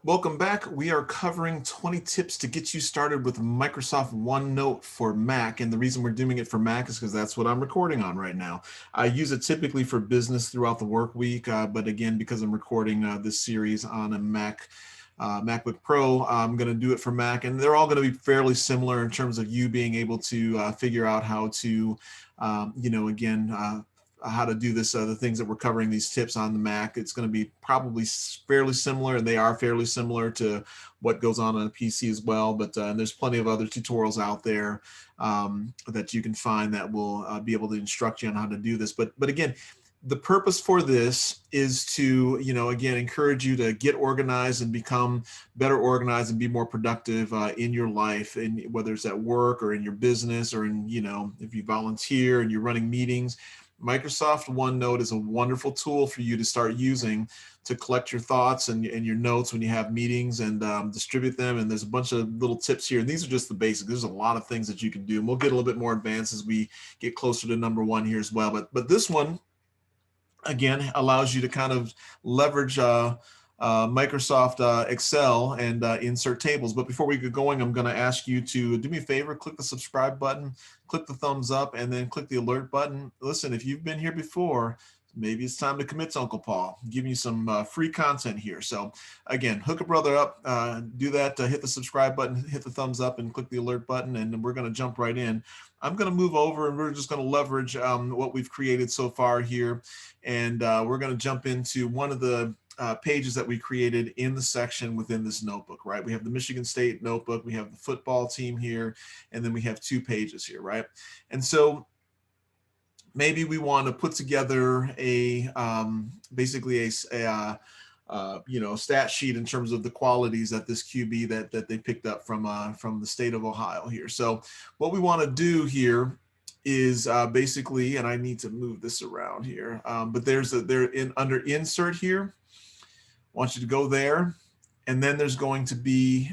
Welcome back. We are covering 20 tips to get you started with Microsoft OneNote for Mac. And the reason we're doing it for Mac is because that's what I'm recording on right now. I use it typically for business throughout the work week, but again, because I'm recording this series on a MacBook Pro, I'm going to do it for Mac. And they're all going to be fairly similar in terms of you being able to figure out how to, how to do this, the things that we're covering, these tips on the Mac. It's going to be probably fairly similar, and they are fairly similar to what goes on a PC as well. But and there's plenty of other tutorials out there that you can find that will be able to instruct you on how to do this. But again, the purpose for this is to, again, encourage you to get organized and become better organized and be more productive in your life, and whether it's at work or in your business or in, if you volunteer and you're running meetings. Microsoft OneNote is a wonderful tool for you to start using to collect your thoughts and your notes when you have meetings and distribute them. And there's a bunch of little tips here. And these are just the basics. There's a lot of things that you can do. And we'll get a little bit more advanced as we get closer to number one here as well. But this one, again, allows you to kind of leverage Microsoft Excel and insert tables. But before we get going, I'm going to ask you to do me a favor, click the subscribe button, click the thumbs up, and then click the alert button. Listen, if you've been here before, maybe it's time to commit to Uncle Paul. Give you some free content here. So again, hook a brother up, do that, hit the subscribe button, hit the thumbs up, and click the alert button, and we're going to jump right in. I'm going to move over, and we're just going to leverage what we've created so far here, and we're going to jump into one of the pages that we created in the section within this notebook, right? We have the Michigan State notebook, we have the football team here, and then we have 2 pages here, right? And so maybe we want to put together a basically a stat sheet in terms of the qualities that this QB that they picked up from the state of Ohio here. So what we want to do here is basically, and I need to move this around here, but under insert here. I want you to go there, and then there's going to be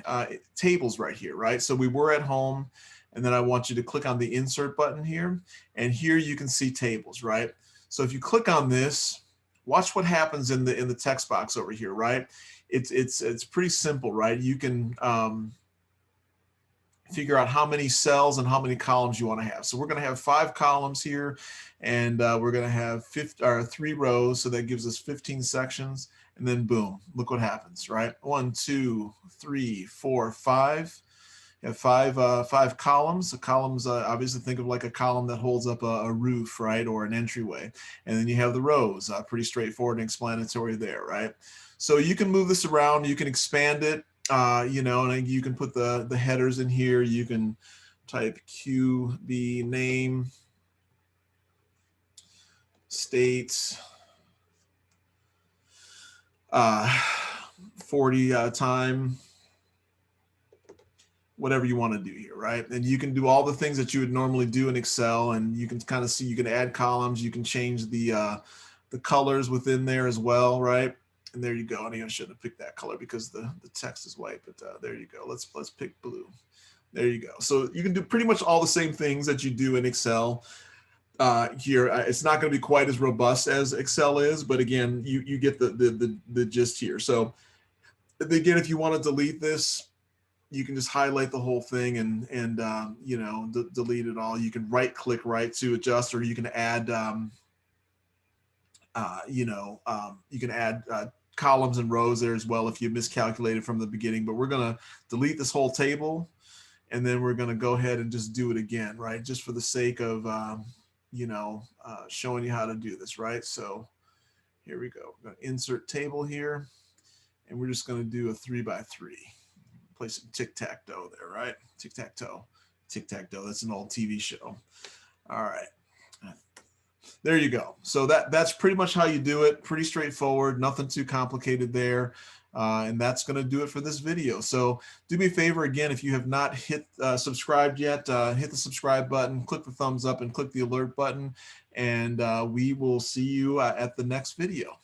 tables right here, right? So we were at home, and then I want you to click on the insert button here, and here you can see tables, right? So if you click on this, watch what happens in the text box over here, right? It's pretty simple, right? You can figure out how many cells and how many columns you want to have. So we're going to have 5 columns here, and we're going to have 3 rows, so that gives us 15 sections. And then boom, look what happens, right? 1, 2, 3, 4, 5. You have 5 columns. The columns, obviously think of like a column that holds up a roof, right? Or an entryway. And then you have the rows, pretty straightforward and explanatory there, right? So you can move this around, you can expand it, and you can put the headers in here. You can type QB name, state, 40 time, whatever you want to do here, right? And you can do all the things that you would normally do in Excel, and you can kind of see, you can add columns, you can change the colors within there as well, right? And there you go. And I shouldn't have picked that color because the text is white, but there you go. Let's pick blue. There you go. So you can do pretty much all the same things that you do in Excel. Here, it's not going to be quite as robust as Excel is, but again, you get the gist here. So again, if you want to delete this, you can just highlight the whole thing and delete it all. You can right click right to adjust, or you can add you can add columns and rows there as well if you miscalculated from the beginning. But we're going to delete this whole table, and then we're going to go ahead and just do it again, right? Just for the sake of showing you how to do this, right? So here we go. We're going to insert table here, and we're just going to do a 3x3. Play some tic-tac-toe there, right? Tic-tac-toe. Tic-tac-toe. That's an old TV show. All right. There you go. So that's pretty much how you do it. Pretty straightforward. Nothing too complicated there. And that's going to do it for this video. So do me a favor, again, if you have not hit subscribed yet, hit the subscribe button, click the thumbs up, and click the alert button. And we will see you at the next video.